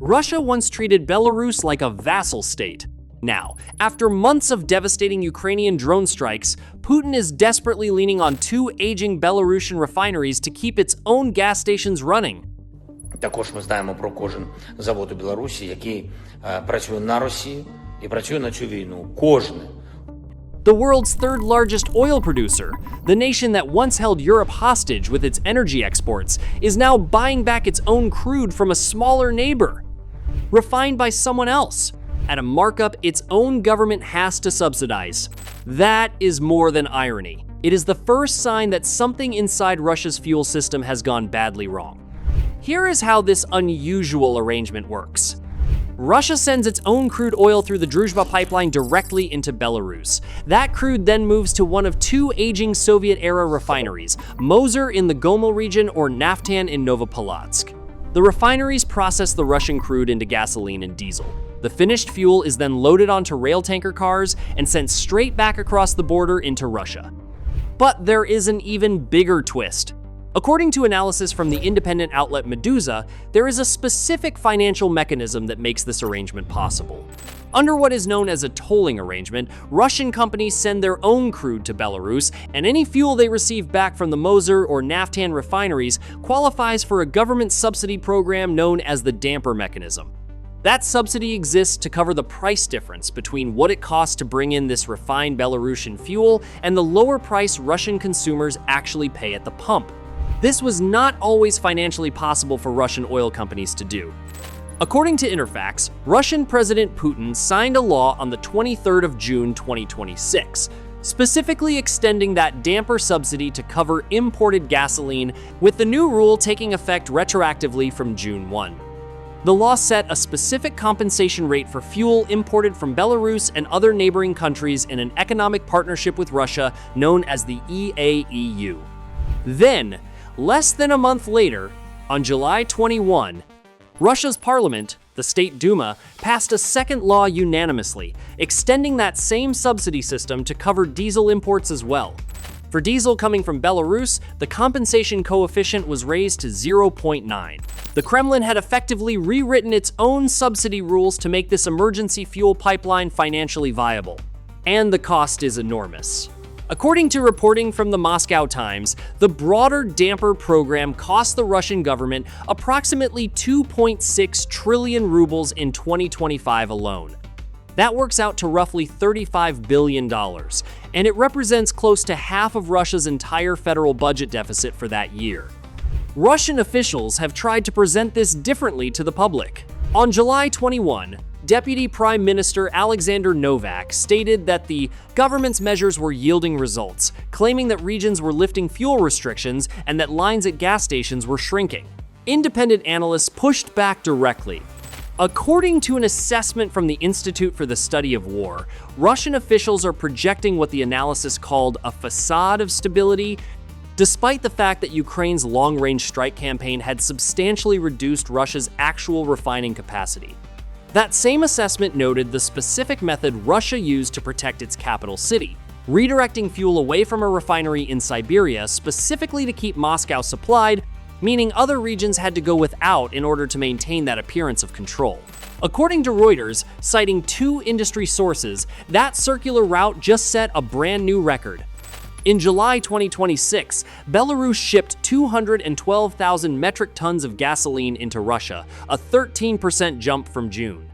Russia once treated Belarus like a vassal state. Now, after months of devastating Ukrainian drone strikes, Putin is desperately leaning on two aging Belarusian refineries to keep its own gas stations running. Також ми знаємо про кожен завод у Білорусі, який працює на Росію і працює на цю війну. Кожен. The world's third largest oil producer, the nation that once held Europe hostage with its energy exports, is now buying back its own crude from a smaller neighbor, refined by someone else, at a markup its own government has to subsidize. That is more than irony. It is the first sign that something inside Russia's fuel system has gone badly wrong. Here is how this unusual arrangement works. Russia sends its own crude oil through the Druzhba pipeline directly into Belarus. That crude then moves to one of two aging Soviet-era refineries, Moser in the Gomel region or Naftan in Novopolotsk. The refineries process the Russian crude into gasoline and diesel. The finished fuel is then loaded onto rail tanker cars and sent straight back across the border into Russia. But there is an even bigger twist. According to analysis from the independent outlet Meduza, there is a specific financial mechanism that makes this arrangement possible. Under what is known as a tolling arrangement, Russian companies send their own crude to Belarus, and any fuel they receive back from the Moser or Naftan refineries qualifies for a government subsidy program known as the damper mechanism. That subsidy exists to cover the price difference between what it costs to bring in this refined Belarusian fuel and the lower price Russian consumers actually pay at the pump. This was not always financially possible for Russian oil companies to do. According to Interfax, Russian President Putin signed a law on the 23rd of June 2026, specifically extending that damper subsidy to cover imported gasoline, with the new rule taking effect retroactively from June 1. The law set a specific compensation rate for fuel imported from Belarus and other neighboring countries in an economic partnership with Russia known as the EAEU. Then, less than a month later, on July 21, Russia's parliament, the State Duma, passed a second law unanimously, extending that same subsidy system to cover diesel imports as well. For diesel coming from Belarus, the compensation coefficient was raised to 0.9. The Kremlin had effectively rewritten its own subsidy rules to make this emergency fuel pipeline financially viable. And the cost is enormous. According to reporting from the Moscow Times, the broader damper program cost the Russian government approximately 2.6 trillion rubles in 2025 alone. That works out to roughly $35 billion, and it represents close to half of Russia's entire federal budget deficit for that year. Russian officials have tried to present this differently to the public. On July 21, Deputy Prime Minister Alexander Novak stated that the government's measures were yielding results, claiming that regions were lifting fuel restrictions and that lines at gas stations were shrinking. Independent analysts pushed back directly. According to an assessment from the Institute for the Study of War, Russian officials are projecting what the analysis called a facade of stability, despite the fact that Ukraine's long-range strike campaign had substantially reduced Russia's actual refining capacity. That same assessment noted the specific method Russia used to protect its capital city, redirecting fuel away from a refinery in Siberia specifically to keep Moscow supplied, meaning other regions had to go without in order to maintain that appearance of control. According to Reuters, citing two industry sources, that circular route just set a brand new record. In July 2026, Belarus shipped 212,000 metric tons of gasoline into Russia, a 13% jump from June.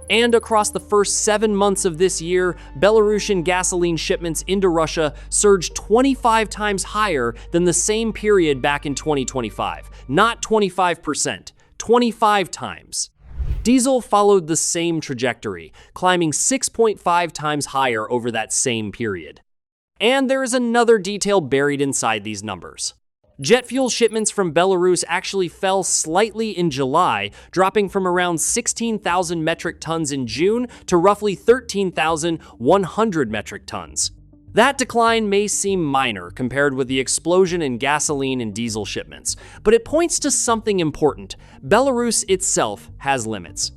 And across the first 7 months of this year, Belarusian gasoline shipments into Russia surged 25 times higher than the same period back in 2025. Not 25%, 25 times. Diesel followed the same trajectory, climbing 6.5 times higher over that same period. And there is another detail buried inside these numbers. Jet fuel shipments from Belarus actually fell slightly in July, dropping from around 16,000 metric tons in June to roughly 13,100 metric tons. That decline may seem minor compared with the explosion in gasoline and diesel shipments, but it points to something important. Belarus itself has limits.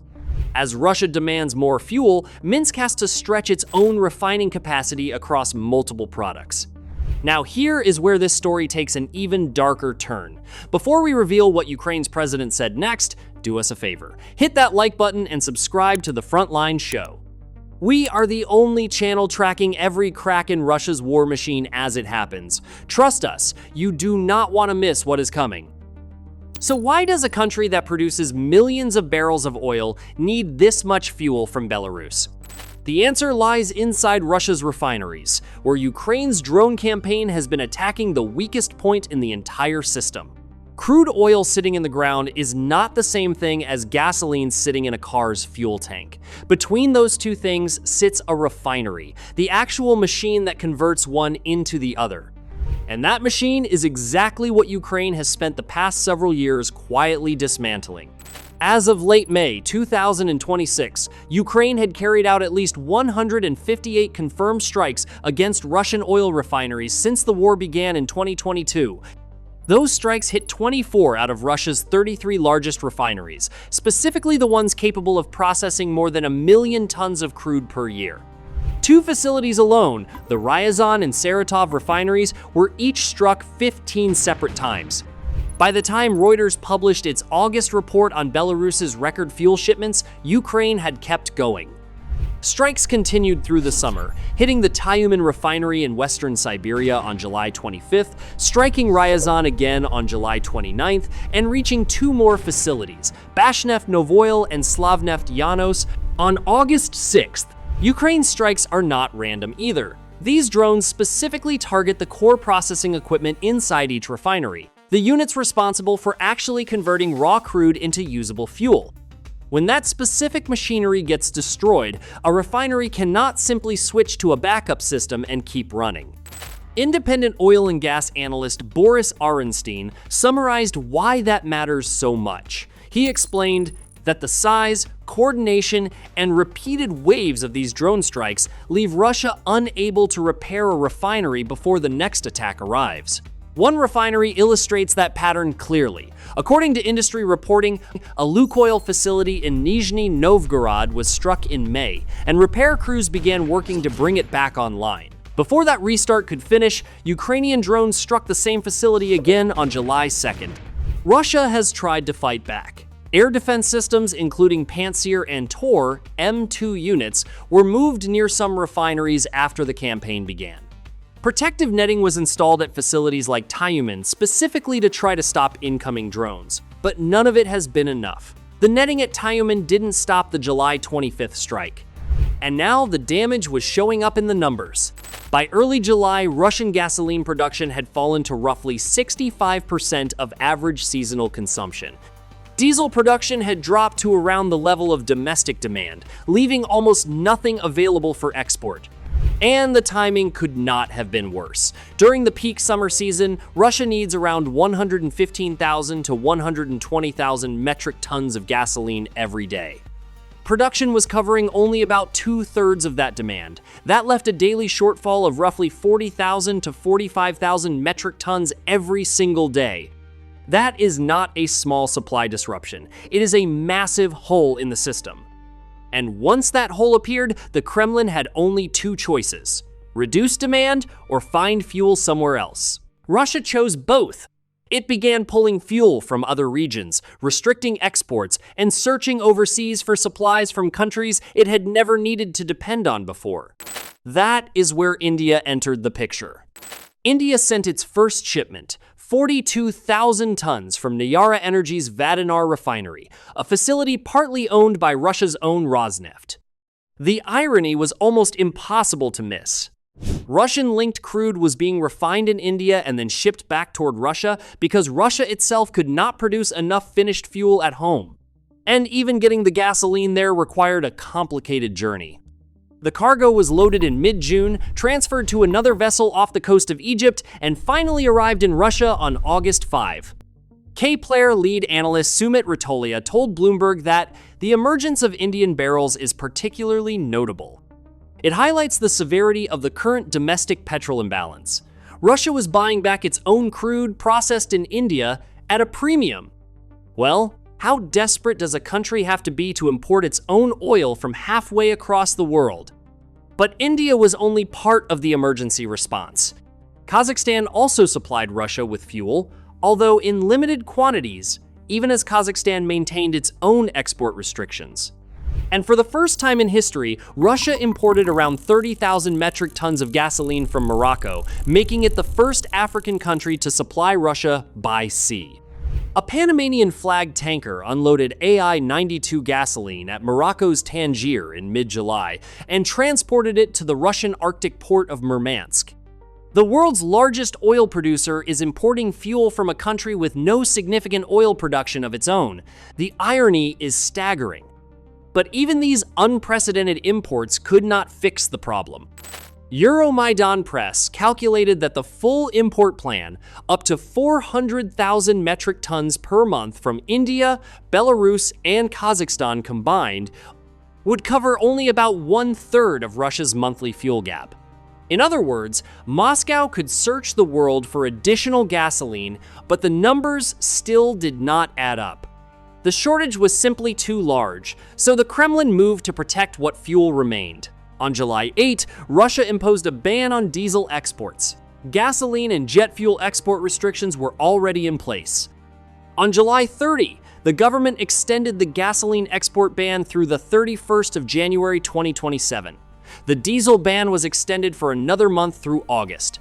As Russia demands more fuel, Minsk has to stretch its own refining capacity across multiple products. Now here is where this story takes an even darker turn. Before we reveal what Ukraine's president said next, do us a favor. Hit that like button and subscribe to the Frontline Show. We are the only channel tracking every crack in Russia's war machine as it happens. Trust us, you do not want to miss what is coming. So why does a country that produces millions of barrels of oil need this much fuel from Belarus? The answer lies inside Russia's refineries, where Ukraine's drone campaign has been attacking the weakest point in the entire system. Crude oil sitting in the ground is not the same thing as gasoline sitting in a car's fuel tank. Between those two things sits a refinery, the actual machine that converts one into the other. And that machine is exactly what Ukraine has spent the past several years quietly dismantling. As of late May 2026, Ukraine had carried out at least 158 confirmed strikes against Russian oil refineries since the war began in 2022. Those strikes hit 24 out of Russia's 33 largest refineries, specifically the ones capable of processing more than 1 million tons of crude per year. Two facilities alone, the Ryazan and Saratov refineries, were each struck 15 separate times. By the time Reuters published its August report on Belarus's record fuel shipments, Ukraine had kept going. Strikes continued through the summer, hitting the Tyumen refinery in western Siberia on July 25th, striking Ryazan again on July 29th, and reaching two more facilities, Bashneft Novoil and Slavneft Yanos, on August 6th. Ukraine's strikes are not random either. These drones specifically target the core processing equipment inside each refinery, the units responsible for actually converting raw crude into usable fuel. When that specific machinery gets destroyed, a refinery cannot simply switch to a backup system and keep running. Independent oil and gas analyst Boris Aronstein summarized why that matters so much. He explained that the size, coordination, and repeated waves of these drone strikes leave Russia unable to repair a refinery before the next attack arrives. One refinery illustrates that pattern clearly. According to industry reporting, a Lukoil facility in Nizhny Novgorod was struck in May, and repair crews began working to bring it back online. Before that restart could finish, Ukrainian drones struck the same facility again on July 2nd. Russia has tried to fight back. Air defense systems, including Pantsir and Tor M2 units, were moved near some refineries after the campaign began. Protective netting was installed at facilities like Tyumen specifically to try to stop incoming drones, but none of it has been enough. The netting at Tyumen didn't stop the July 25th strike. And now the damage was showing up in the numbers. By early July, Russian gasoline production had fallen to roughly 65% of average seasonal consumption. Diesel production had dropped to around the level of domestic demand, leaving almost nothing available for export. And the timing could not have been worse. During the peak summer season, Russia needs around 115,000 to 120,000 metric tons of gasoline every day. Production was covering only about 2/3 of that demand. That left a daily shortfall of roughly 40,000 to 45,000 metric tons every single day. That is not a small supply disruption. It is a massive hole in the system. And once that hole appeared, the Kremlin had only two choices: reduce demand or find fuel somewhere else. Russia chose both. It began pulling fuel from other regions, restricting exports, and searching overseas for supplies from countries it had never needed to depend on before. That is where India entered the picture. India sent its first shipment, 42,000 tons from Nayara Energy's Vadinar refinery, a facility partly owned by Russia's own Rosneft. The irony was almost impossible to miss. Russian-linked crude was being refined in India and then shipped back toward Russia because Russia itself could not produce enough finished fuel at home. And even getting the gasoline there required a complicated journey. The cargo was loaded in mid-June, transferred to another vessel off the coast of Egypt, and finally arrived in Russia on August 5. K-Player lead analyst Sumit Ratolia told Bloomberg that the emergence of Indian barrels is particularly notable. It highlights the severity of the current domestic petrol imbalance. Russia was buying back its own crude processed in India at a premium. Well, how desperate does a country have to be to import its own oil from halfway across the world? But India was only part of the emergency response. Kazakhstan also supplied Russia with fuel, although in limited quantities, even as Kazakhstan maintained its own export restrictions. And for the first time in history, Russia imported around 30,000 metric tons of gasoline from Morocco, making it the first African country to supply Russia by sea. A Panamanian-flagged tanker unloaded AI-92 gasoline at Morocco's Tangier in mid-July and transported it to the Russian Arctic port of Murmansk. The world's largest oil producer is importing fuel from a country with no significant oil production of its own. The irony is staggering. But even these unprecedented imports could not fix the problem. Euromaidan Press calculated that the full import plan, up to 400,000 metric tons per month from India, Belarus, and Kazakhstan combined, would cover only about 1/3 of Russia's monthly fuel gap. In other words, Moscow could search the world for additional gasoline, but the numbers still did not add up. The shortage was simply too large, so the Kremlin moved to protect what fuel remained. On July 8, Russia imposed a ban on diesel exports. Gasoline and jet fuel export restrictions were already in place. On July 30, the government extended the gasoline export ban through the 31st of January 2027. The diesel ban was extended for another month through August.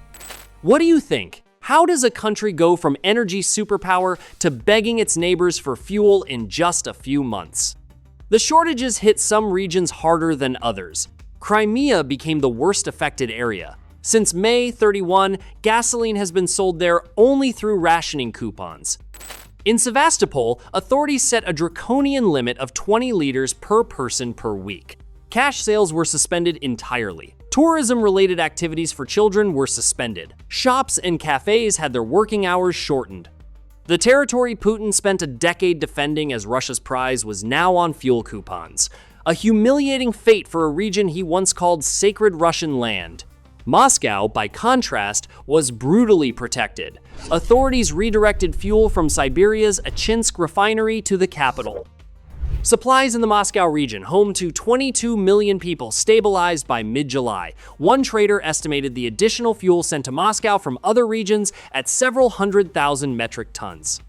What do you think? How does a country go from energy superpower to begging its neighbors for fuel in just a few months? The shortages hit some regions harder than others. Crimea became the worst affected area. Since May 31, gasoline has been sold there only through rationing coupons. In Sevastopol, authorities set a draconian limit of 20 liters per person per week. Cash sales were suspended entirely. Tourism-related activities for children were suspended. Shops and cafes had their working hours shortened. The territory Putin spent a decade defending as Russia's prize was now on fuel coupons. A humiliating fate for a region he once called sacred Russian land. Moscow, by contrast, was brutally protected. Authorities redirected fuel from Siberia's Achinsk refinery to the capital. Supplies in the Moscow region, home to 22 million people, stabilized by mid-July. One trader estimated the additional fuel sent to Moscow from other regions at several 100,000 metric tons.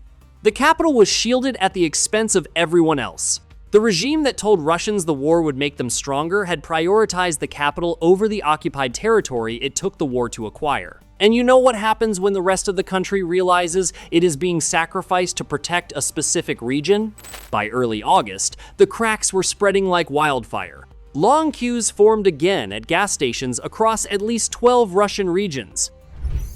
The capital was shielded at the expense of everyone else. The regime that told Russians the war would make them stronger had prioritized the capital over the occupied territory it took the war to acquire. And you know what happens when the rest of the country realizes it is being sacrificed to protect a specific region? By early August, the cracks were spreading like wildfire. Long queues formed again at gas stations across at least 12 Russian regions.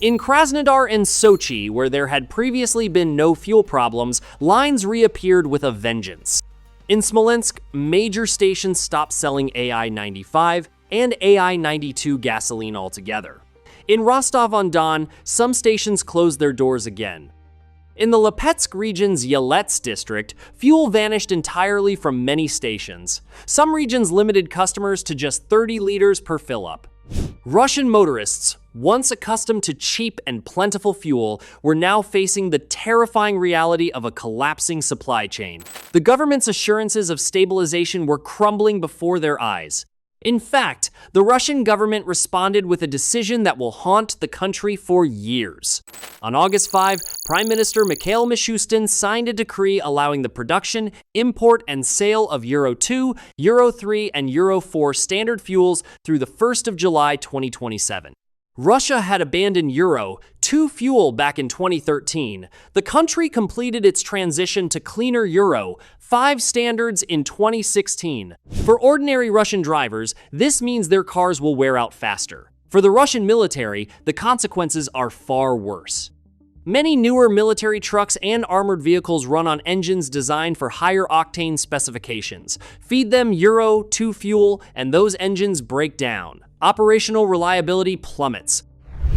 In Krasnodar and Sochi, where there had previously been no fuel problems, lines reappeared with a vengeance. In Smolensk, major stations stopped selling AI-95 and AI-92 gasoline altogether. In Rostov-on-Don, some stations closed their doors again. In the Lipetsk region's Yelets district, fuel vanished entirely from many stations. Some regions limited customers to just 30 liters per fill-up. Russian motorists, once accustomed to cheap and plentiful fuel, were now facing the terrifying reality of a collapsing supply chain. The government's assurances of stabilization were crumbling before their eyes. In fact, the Russian government responded with a decision that will haunt the country for years. On August 5, Prime Minister Mikhail Mishustin signed a decree allowing the production, import, and sale of Euro 2, Euro 3, and Euro 4 standard fuels through the 1st of July 2027. Russia had abandoned Euro 2 fuel back in 2013. The country completed its transition to cleaner Euro 5 standards in 2016. For ordinary Russian drivers, this means their cars will wear out faster. For the Russian military, the consequences are far worse. Many newer military trucks and armored vehicles run on engines designed for higher octane specifications. Feed them Euro 2 fuel, and those engines break down. Operational reliability plummets.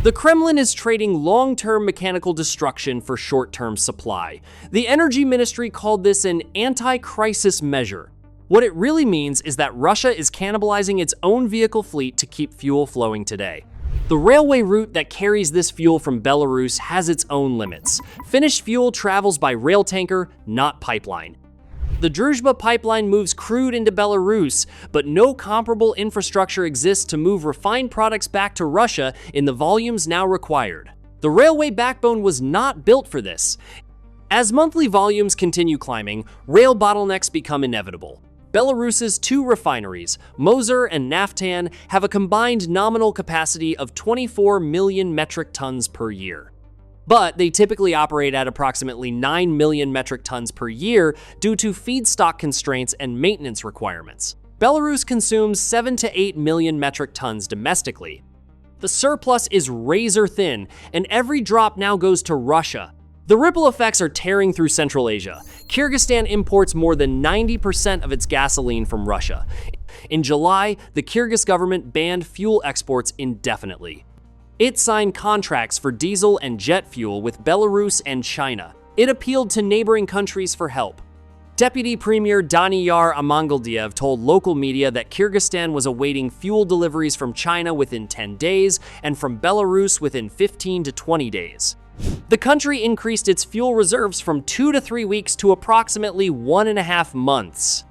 The Kremlin is trading long-term mechanical destruction for short-term supply. The Energy Ministry called this an anti-crisis measure. What it really means is that Russia is cannibalizing its own vehicle fleet to keep fuel flowing today. The railway route that carries this fuel from Belarus has its own limits. Finished fuel travels by rail tanker, not pipeline. The Druzhba pipeline moves crude into Belarus, but no comparable infrastructure exists to move refined products back to Russia in the volumes now required. The railway backbone was not built for this. As monthly volumes continue climbing, rail bottlenecks become inevitable. Belarus's two refineries, Moser and Naftan, have a combined nominal capacity of 24 million metric tons per year. But they typically operate at approximately 9 million metric tons per year due to feedstock constraints and maintenance requirements. Belarus consumes 7 to 8 million metric tons domestically. The surplus is razor thin, and every drop now goes to Russia. The ripple effects are tearing through Central Asia. Kyrgyzstan imports more than 90% of its gasoline from Russia. In July, the Kyrgyz government banned fuel exports indefinitely. It signed contracts for diesel and jet fuel with Belarus and China. It appealed to neighboring countries for help. Deputy Premier Daniyar Amangaldiev told local media that Kyrgyzstan was awaiting fuel deliveries from China within 10 days and from Belarus within 15 to 20 days. The country increased its fuel reserves from 2 to 3 weeks to approximately 1.5 months.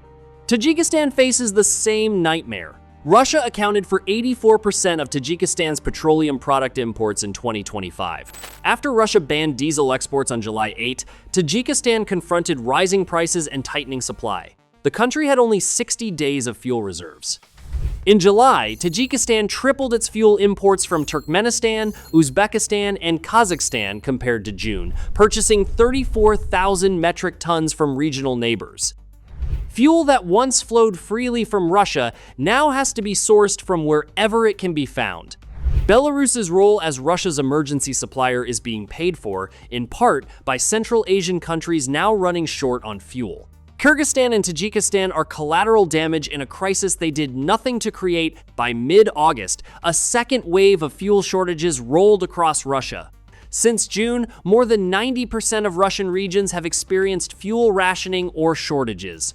Tajikistan faces the same nightmare. Russia accounted for 84% of Tajikistan's petroleum product imports in 2025. After Russia banned diesel exports on July 8, Tajikistan confronted rising prices and tightening supply. The country had only 60 days of fuel reserves. In July, Tajikistan tripled its fuel imports from Turkmenistan, Uzbekistan, and Kazakhstan compared to June, purchasing 34,000 metric tons from regional neighbors. Fuel that once flowed freely from Russia now has to be sourced from wherever it can be found. Belarus's role as Russia's emergency supplier is being paid for, in part, by Central Asian countries now running short on fuel. Kyrgyzstan and Tajikistan are collateral damage in a crisis they did nothing to create. By mid-August, a second wave of fuel shortages rolled across Russia. Since June, more than 90% of Russian regions have experienced fuel rationing or shortages.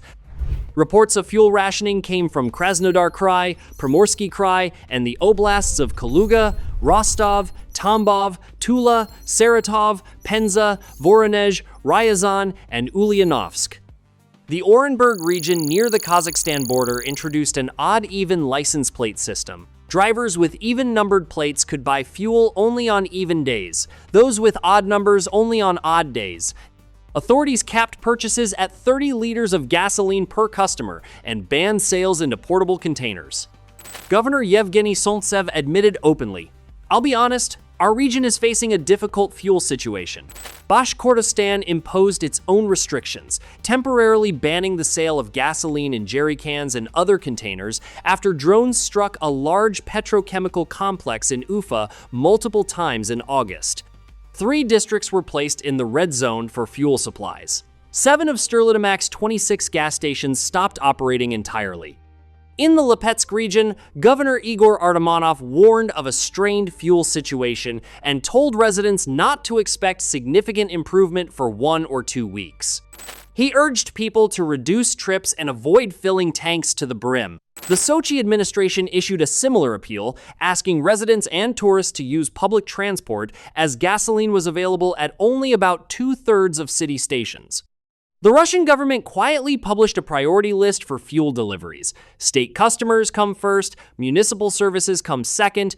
Reports of fuel rationing came from Krasnodar Krai, Primorsky Krai, and the oblasts of Kaluga, Rostov, Tambov, Tula, Saratov, Penza, Voronezh, Ryazan, and Ulyanovsk. The Orenburg region near the Kazakhstan border introduced an odd-even license plate system. Drivers with even-numbered plates could buy fuel only on even days, those with odd numbers only on odd days. Authorities capped purchases at 30 liters of gasoline per customer and banned sales into portable containers. Governor Yevgeny Solntsev admitted openly, "I'll be honest, our region is facing a difficult fuel situation." Bashkortostan imposed its own restrictions, temporarily banning the sale of gasoline in jerry cans and other containers after drones struck a large petrochemical complex in Ufa multiple times in August. 3 districts were placed in the red zone for fuel supplies. 7 of Sterlitomac's 26 gas stations stopped operating entirely. In the Lipetsk region, Governor Igor Artemonov warned of a strained fuel situation and told residents not to expect significant improvement for 1 or 2 weeks. He urged people to reduce trips and avoid filling tanks to the brim. The Sochi administration issued a similar appeal, asking residents and tourists to use public transport as gasoline was available at only about 2/3 of city stations. The Russian government quietly published a priority list for fuel deliveries. State customers come first, municipal services come second,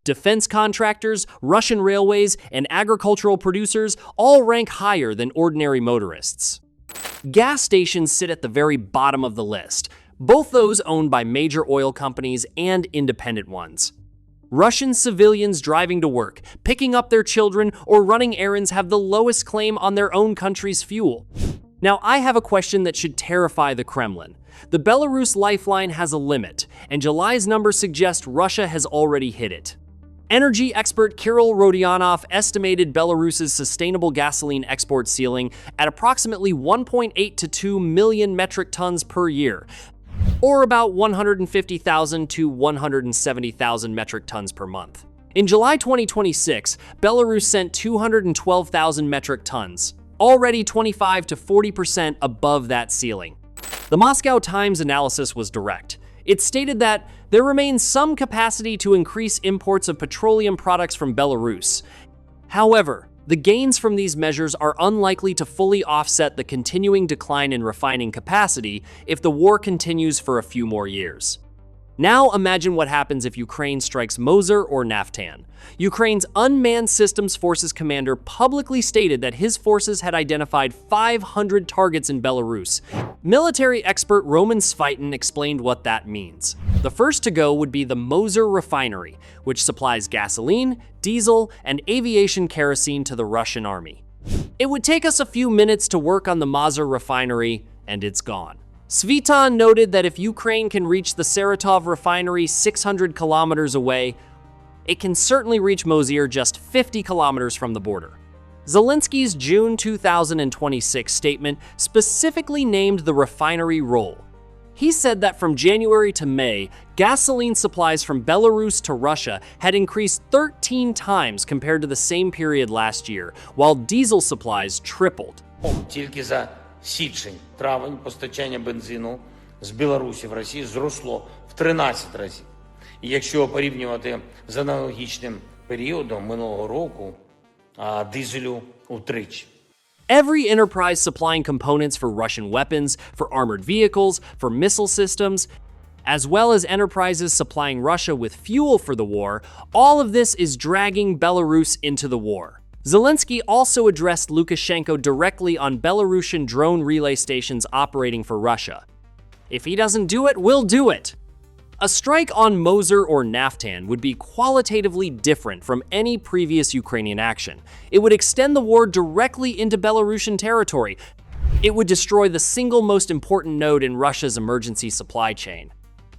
defense contractors, Russian railways, and agricultural producers all rank higher than ordinary motorists. Gas stations sit at the very bottom of the list, both those owned by major oil companies and independent ones. Russian civilians driving to work, picking up their children, or running errands have the lowest claim on their own country's fuel. Now, I have a question that should terrify the Kremlin. The Belarus lifeline has a limit, and July's numbers suggest Russia has already hit it. Energy expert Kirill Rodionov estimated Belarus's sustainable gasoline export ceiling at approximately 1.8 to 2 million metric tons per year, or about 150,000 to 170,000 metric tons per month. In July 2026, Belarus sent 212,000 metric tons, already 25 to 40% above that ceiling. The Moscow Times analysis was direct. It stated that there remains some capacity to increase imports of petroleum products from Belarus. However, The gains from these measures are unlikely to fully offset the continuing decline in refining capacity if the war continues for a few more years. Now imagine what happens if Ukraine strikes Mosul or Naftan. Ukraine's Unmanned Systems Forces commander publicly stated that his forces had identified 500 targets in Belarus. Military expert Roman Svaitin explained what that means. The first to go would be the Mosul refinery, which supplies gasoline, diesel, and aviation kerosene to the Russian army. It would take us a few minutes to work on the Mosul refinery, and it's gone. Svaitin noted that if Ukraine can reach the Saratov refinery 600 kilometers away, it can certainly reach Mosul just 50 kilometers from the border. Zelensky's June 2026 statement specifically named the refinery role. He said that from January to May, gasoline supplies from Belarus to Russia had increased 13 times compared to the same period last year, while diesel supplies tripled. Тільки за січень-травень постачання бензину з Білорусі в Росію зросло в 13 разів. І якщо порівнювати з аналогічним періодом минулого року, дизелю утричі. Every enterprise supplying components for Russian weapons, for armored vehicles, for missile systems, as well as enterprises supplying Russia with fuel for the war, all of this is dragging Belarus into the war. Zelensky also addressed Lukashenko directly on Belarusian drone relay stations operating for Russia. If he doesn't do it, we'll do it. A strike on Mosul or Naftan would be qualitatively different from any previous Ukrainian action. It would extend the war directly into Belarusian territory. It would destroy the single most important node in Russia's emergency supply chain.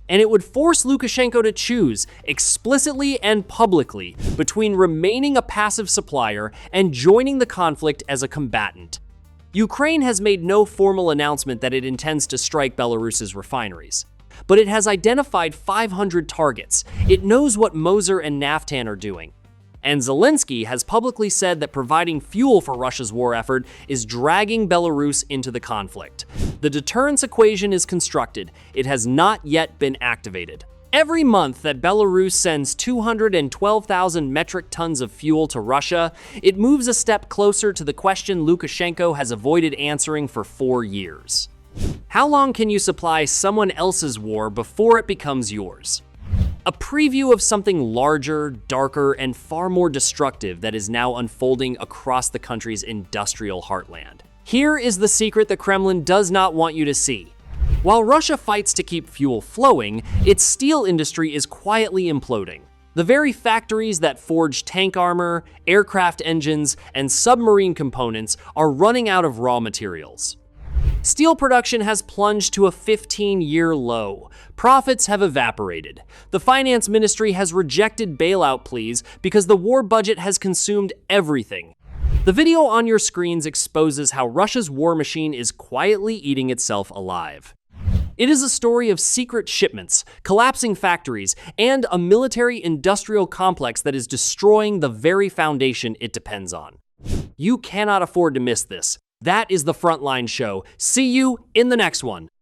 And it would force Lukashenko to choose, explicitly and publicly, between remaining a passive supplier and joining the conflict as a combatant. Ukraine has made no formal announcement that it intends to strike Belarus's refineries, but it has identified 500 targets. It knows what Mosul and Naftan are doing. And Zelensky has publicly said that providing fuel for Russia's war effort is dragging Belarus into the conflict. The deterrence equation is constructed. It has not yet been activated. Every month that Belarus sends 212,000 metric tons of fuel to Russia, it moves a step closer to the question Lukashenko has avoided answering for 4 years. How long can you supply someone else's war before it becomes yours? A preview of something larger, darker, and far more destructive that is now unfolding across the country's industrial heartland. Here is the secret the Kremlin does not want you to see. While Russia fights to keep fuel flowing, its steel industry is quietly imploding. The very factories that forge tank armor, aircraft engines, and submarine components are running out of raw materials. Steel production has plunged to a 15-year low. Profits have evaporated. The finance ministry has rejected bailout pleas because the war budget has consumed everything. The video on your screens exposes how Russia's war machine is quietly eating itself alive. It is a story of secret shipments, collapsing factories, and a military-industrial complex that is destroying the very foundation it depends on. You cannot afford to miss this. That is the Frontline Show. See you in the next one.